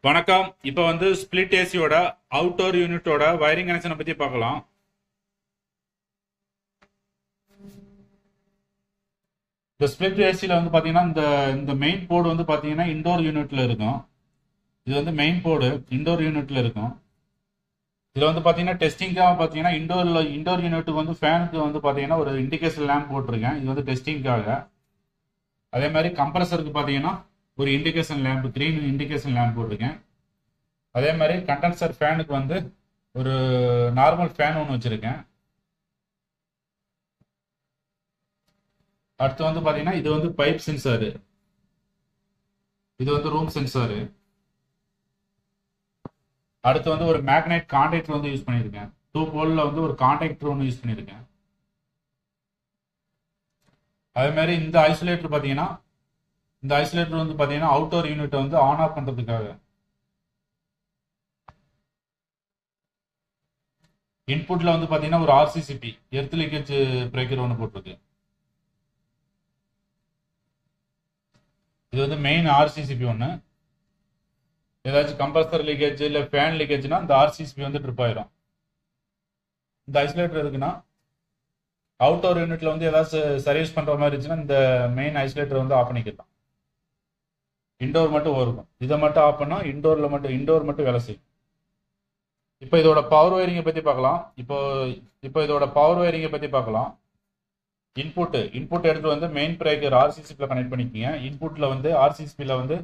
வணக்கம். இப்போ வந்து ஸ்பிளிட் ஏசியோட அவுட்டோர் யூனிட்டோட வயரிங் கனெக்ஷனை பற்றி பார்க்கலாம். இந்த ஸ்பிளிட் ஏசியில் வந்து பார்த்தீங்கன்னா இந்த இந்த மெயின் போர்டு வந்து பார்த்தீங்கன்னா இண்டோர் யூனிட்ல இருக்கும். இது வந்து மெயின் போர்டு இண்டோர் யூனிட்ல இருக்கும். இதில் வந்து பார்த்தீங்கன்னா டெஸ்டிங்காக பார்த்தீங்கன்னா இண்டோர் யூனிட்டுக்கு வந்து ஃபேனுக்கு வந்து பார்த்தீங்கன்னா ஒரு இண்டிகேஷன் லேம்ப் போட்டிருக்கேன். இது வந்து டெஸ்டிங்காக. அதே மாதிரி கம்ப்ரஸருக்கு பார்த்தீங்கன்னா ஒரு indication lamp green indication lamp போட்டிருக்கேன். அதே மாதிரி கண்டென்சர் ஃபேனுக்கு வந்து ஒரு நார்மல் ஃபேன் ஒன்று வச்சுருக்கேன். அடுத்து வந்து பார்த்தீங்கன்னா இது வந்து பைப் சென்சாரு, இது வந்து ரூம் சென்சாரு. அடுத்து வந்து ஒரு மேக்னெட் கான்டாக்டர் வந்து யூஸ் பண்ணியிருக்கேன். 2 போல்ல வந்து ஒரு கான்டாக்டர் ஒன்று யூஸ் பண்ணியிருக்கேன். அதே மாதிரி இந்த ஐசோலேட்டர் பார்த்தீங்கன்னா இந்த ஐசோலேட்டர் வந்து பார்த்தீங்கன்னா அவுட்டோர் யூனிட்டை வந்து ஆன் ஆஃப் பண்ணுறதுக்காக. இன்புட்ல வந்து பார்த்தீங்கன்னா ஒரு ஆர்சிசிபி எர்த் லீக்கேஜ் பிரேக்கர் ஒன்று போட்டிருக்கு. இது வந்து மெயின் ஆர்சிசிபி ஒன்று. ஏதாச்சும் கம்ப்ரஸர் லீக்கேஜ் இல்லை ஃபேன் லீக்கேஜ்னா இந்த ஆர்சிசிபி வந்து ட்ரிப் ஆயிரும். இந்த ஐசோலேட்டர் எதுக்குன்னா அவுட்டோர் யூனிட்ல வந்து ஏதாச்சும் சர்வீஸ் பண்ற மாதிரி இருந்துச்சுன்னா இந்த மெயின் ஐசோலேட்டர் வந்து ஆஃப் பண்ணிக்கலாம். இண்டோர் மட்டும் இருக்கும். இதை மட்டும் ஆஃப் பண்ணா இண்டோர் மட்டும் வேலை செய்யும். இப்போ இதோட பவர் ஒயரிங்கை பத்தி பார்க்கலாம். இப்போ இதோட பவர் ஒயரிங்கை பத்தி பார்க்கலாம். இன்புட் எடுத்து வந்து மெயின் பிரேக்கர் ஆர்சிசிபியில் கனெக்ட் பண்ணிக்கிங்க. இன்புட்ல வந்து ஆர்சிசிபியில் வந்து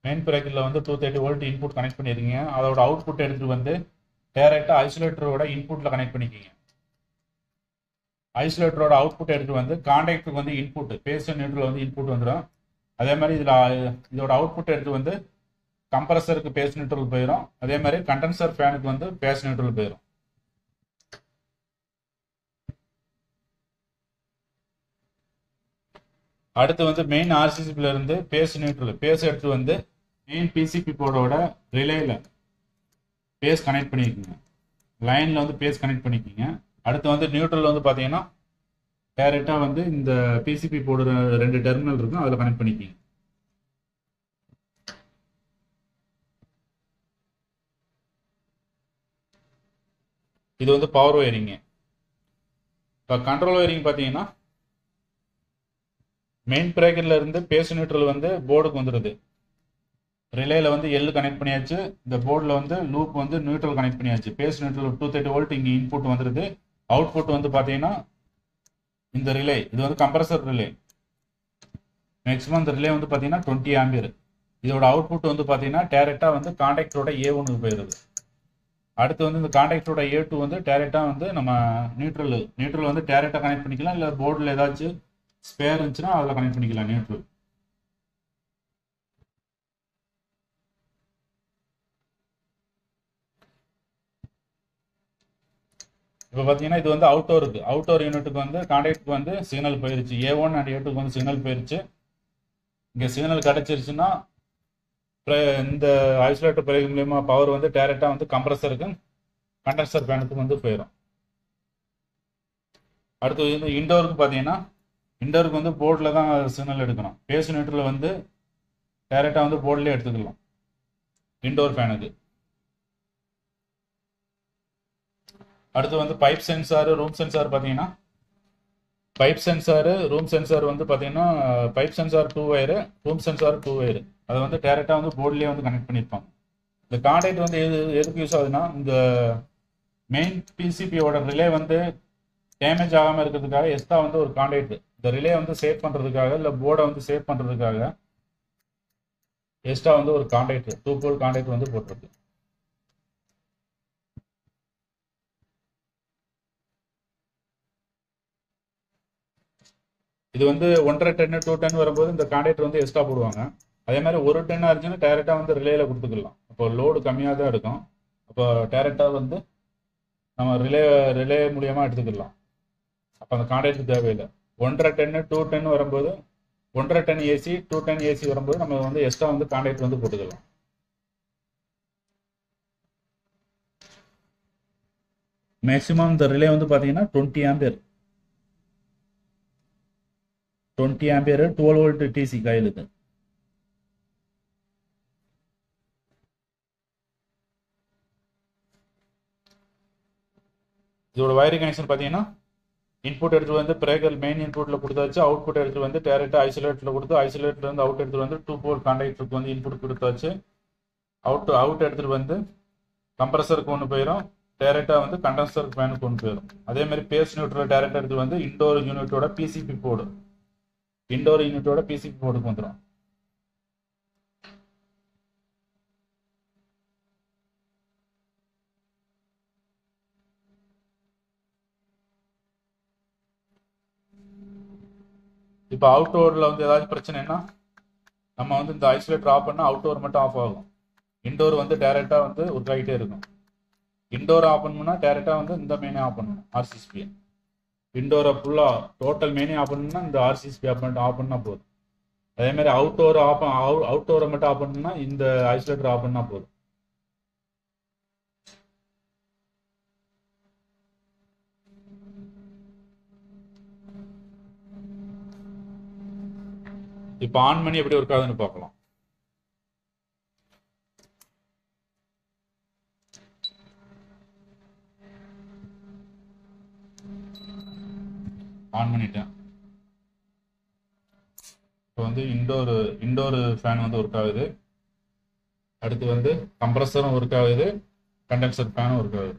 மெயின் பிரேக்கரில் வந்து 230 வோல்ட் இன்புட் கனெக்ட் பண்ணிருக்கீங்க. அதோட அவுட்புட் எடுத்துட்டு வந்து டைரக்டா ஐசோலேட்டரோட இன்புட்ல கனெக்ட் பண்ணிக்கிங்க. ஐசோலேட்டரோட அவுட்புட் எடுத்து வந்து கான்டாக்டருக்கு வந்து இன்புட் பேஸ் நியூட்ரல் வந்து இன்புட் வந்துடும். அதே மாதிரி இதோட அவுட்புட் எடுத்து வந்து கம்ப்ரஸருக்கு பேஸ் நியூட்ரல் போயிடும். அதே மாதிரி கண்டென்சர் ஃபேனுக்கு வந்து பேஸ் நியூட்ரல் போயிடும். அடுத்து வந்து மெயின் ஆர்சிசிபில இருந்து பேஸ் நியூட்ரல் பேஸ் எடுத்து வந்து மெயின் பிசிபி போர்டோட ரிலேல பேஸ் கனெக்ட் பண்ணிக்கோங்க. லைன்ல வந்து பேஸ் கனெக்ட் பண்ணிக்கோங்க. அடுத்து வந்து நியூட்ரல் வந்து பார்த்தீங்கன்னா டைரக்டா வந்து இந்த பிசிபி போர்டு 2 டெர்மினல் இருக்கும், அதில் கனெக்ட் பண்ணிக்கோங்க. இது வந்து பவர் ஒயரிங். இப்போ கண்ட்ரோல் ஒயரிங் பார்த்தீங்கன்னா மெயின் பிரேக்கர்ல இருந்து பேஸ் நியூட்ரல் வந்து போர்டுக்கு வந்துடுது. ரிலேல வந்து எல் கனெக்ட் பண்ணியாச்சு. இந்த போர்டில் வந்து லூப் வந்து நியூட்ரல் கனெக்ட் பண்ணியாச்சு. பேஸ் நியூட்ரல் 230 வோல்ட் இங்கே இன்புட் வந்துடுது. அவுட்புட் வந்து பார்த்தீங்கன்னா இந்த ரிலே இது வந்து கம்ப்ரஸர் ரிலே. மேக்ஸிமம் இந்த ரிலே வந்து பார்த்தீங்கன்னா 20 ஆம்பியர். இதோட அவுட்புட் வந்து பார்த்தீங்கன்னா டைரக்டாக வந்து கான்டாக்டரோட A1க்கு போயிடுது. அடுத்து வந்து இந்த கான்டாக்டரோட A2 வந்து டைரக்டாக வந்து நம்ம நியூட்ரல் வந்து டைரக்டாக கனெக்ட் பண்ணிக்கலாம். இல்லை போர்டில் ஏதாச்சும் ஸ்பேர் இருந்துச்சுன்னா அதில் கனெக்ட் பண்ணிக்கலாம் நியூட்ரல். இப்போ பார்த்தீங்கன்னா இது வந்து அவுட்டோர் யூனிட்டுக்கு வந்து கான்டாக்டுக்கு வந்து சிக்னல் போயிருச்சு. A1 அண்ட் A2க்கு வந்து சிக்னல் போயிருச்சு. இங்கே சிக்னல் கிடச்சிருச்சுன்னா இந்த ஐசோலேட்டர் பிரேக் மூலியமா பவர் வந்து டைரக்டாக வந்து கம்ப்ரஸருக்கு கண்டென்சர் ஃபேனுக்கு வந்து போயிடும். அடுத்து வந்து இண்டோருக்கு பார்த்தீங்கன்னா இண்டோருக்கு வந்து போர்டில் தான் சிக்னல் எடுக்கணும். பேஸ் நியூட்ரல் வந்து டைரக்டாக வந்து போர்ட்லேயே எடுத்துக்கலாம் இண்டோர் ஃபேனுக்கு. அடுத்து வந்து பைப் சென்சார் ரூம் சென்சார் பார்த்தீங்கன்னா ரூம் சென்சார் வந்து பார்த்தீங்கன்னா pipe sensor 2 wire, room sensor 2 wire. அதை வந்து டைரெக்டாக வந்து போர்ட்லேயே வந்து கனெக்ட் பண்ணியிருப்பாங்க. இந்த கான்டாக்ட் வந்து எதுக்கு யூஸ் ஆகுதுன்னா இந்த மெயின் பிசிபியோட ரிலே வந்து டேமேஜ் ஆகாமல் இருக்கிறதுக்காக எக்ஸ்ட்ரா வந்து ஒரு கான்டாக்ட் இந்த ரிலே வந்து சேவ் பண்ணுறதுக்காக இல்லை போர்டை வந்து சேவ் பண்ணுறதுக்காக எக்ஸ்ட்ரா வந்து ஒரு கான்டாக்ட் 2 போல் கான்டாக்ட் வந்து போட்டிருக்கு. இது வந்து 1.5 டன் 2 டன் வரும்போது இந்த கான்டாக்டர் வந்து எக்ஸ்ட்ரா போடுவாங்க. அதே மாதிரி 1 டன் இருந்துச்சுன்னா டைரெக்டாக வந்து ரிலேல கொடுத்துக்கலாம். அப்போ லோடு கம்மியாக தான் இருக்கும். அப்போ டைரெக்டாக வந்து நம்ம ரிலே மூலியமாக எடுத்துக்கலாம். அப்போ அந்த கான்டாக்ட் தேவையில்லை. 1.5 டன் 2 டன் வரும்போது 1.5 டன் ஏசி 2 டன் ஏசி வரும்போது நம்ம வந்து எக்ஸ்ட்ரா வந்து கான்டாக்ட் வந்து போட்டுக்கலாம். மேக்ஸிமம் இந்த ரிலே வந்து பார்த்தீங்கன்னா 20 ஆம்பியர் 12 வோல்ட் டிசி காயிலுக்கு. இதோட வயரிங் கனெக்ஷன் பார்த்தீங்கன்னா இன்புட் எடுத்து வந்து பிரேக்கர் மெயின் இன்புட்டில் கொடுத்தாச்சு, அவுட்புட் எடுத்து வந்து டேரெக்டாக ஐசோலேட்டில் கொடுத்து ஐசோலேட்டில் வந்து அவுட் எடுத்துகிட்டு வந்து 2 போல் கான்டாக்டருக்கு வந்து இன்புட் கொடுத்தாச்சு. அவுட் எடுத்துகிட்டு வந்து கம்ப்ரஸருக்கு ஒன்று போயிடும், டேரெக்டாக வந்து கண்டென்சருக்கு ஃபேனுக்கு ஒன்று போயிடும். அதேமாதிரி பேஸ் நியூட்ரல் டேரெக்டாக எடுத்து வந்து இண்டோர் யூனிட்டோட பிசிபி போர்டுக்கு வந்துடும். இப்போ அவுட்டோரில் வந்து ஏதாச்சும் பிரச்சனைனா நம்ம வந்து இந்த ஐசோலேட்டர் ஆஃப் பண்ணால் அவுட்டோர் மட்டும் ஆஃப் ஆகும். இண்டோர் வந்து டேரெக்டாக வந்து ஒர்க் ஆகிட்டே இருக்கும். இண்டோர் ஆஃப் பண்ணணும்னா டேரெக்டாக வந்து இந்த மெயினே ஆஃப் பண்ணணும், ஆர்சிஎஸ்பி. இண்டோரை ஃபுல்லாக டோட்டல் மெயினே ஆஃப் பண்ணணும்னா இந்த ஆர்சிஎஸ்பி ஆஃப் பண்ணால் போதும். அதேமாதிரி அவுட்டோரை மட்டும் ஆஃப் பண்ணணும்னா இந்த ஐசோலேட்டர் ஆஃப் பண்ணால் போதும். இப்போ ஆன் பண்ணி எப்படி ஒர்க் ஆகுதுன்னு பார்க்கலாம். ஆன் பண்ணிட்டேன். இப்போ வந்து இண்டோர் ஃபேன் வந்து ஒர்க் ஆகுது. அடுத்து வந்து கம்ப்ரஸரும் ஒர்க் ஆகுது, கண்டென்சர் ஃபேனும் ஒர்க் ஆகுது.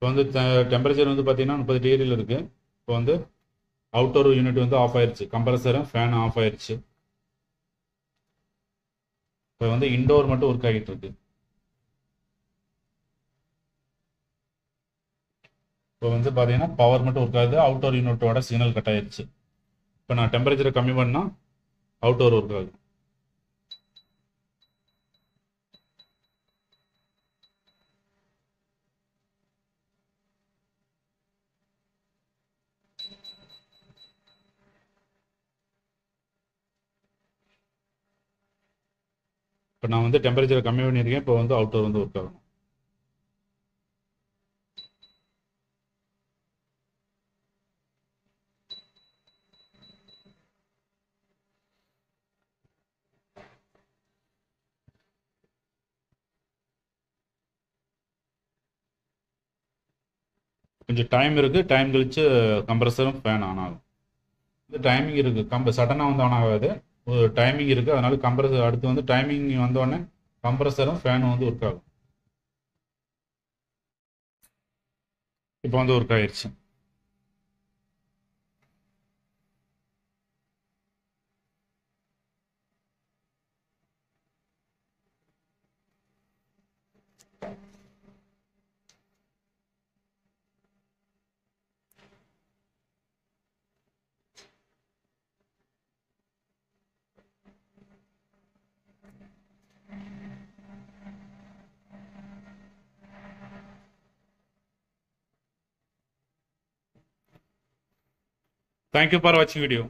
இப்போ வந்து டெம்பரேச்சர் வந்து பார்த்தீங்கன்னா 30 டிகிரியில் இருக்குது. இப்போ வந்து அவுட்டோர் யூனிட் வந்து ஆஃப் ஆயிடுச்சு, கம்ப்ரஸரும் ஃபேன் ஆஃப் ஆயிடுச்சு. இப்போ வந்து இண்டோர் மட்டும் ஒர்க் ஆகிட்டு இருக்கு. இப்போ வந்து பார்த்தீங்கன்னா பவர் மட்டும் ஒர்க் ஆகுது, அவுட்டோர் யூனிட்டோட சிக்னல் கட் ஆயிடுச்சு. இப்போ நான் டெம்பரேச்சரை கம்மி பண்ணால் அவுட்டோர் ஒர்க் ஆகுது. இப்போ நான் வந்து டெம்பரேச்சரை கம்மி பண்ணியிருக்கேன். இப்போ வந்து அவுட்டோர் வந்து ஒர்க் ஆகும். கொஞ்சம் டைம் இருக்குது, டைம் கழிச்சு கம்ப்ரஸரும் ஃபேன் ஆன் ஆகும். இது டைமிங் இருக்குது, சடனாக வந்து ஆன் ஆகாது, ஒரு டைமிங் இருக்குது. அதனால கம்ப்ரஸர் அடுத்து வந்து டைமிங் வந்தோடனே கம்ப்ரஸரும் ஃபேனும் வந்து ஒர்க் ஆகும். இப்போ வந்து ஒர்க் ஆயிடுச்சு. Thank you for watching video.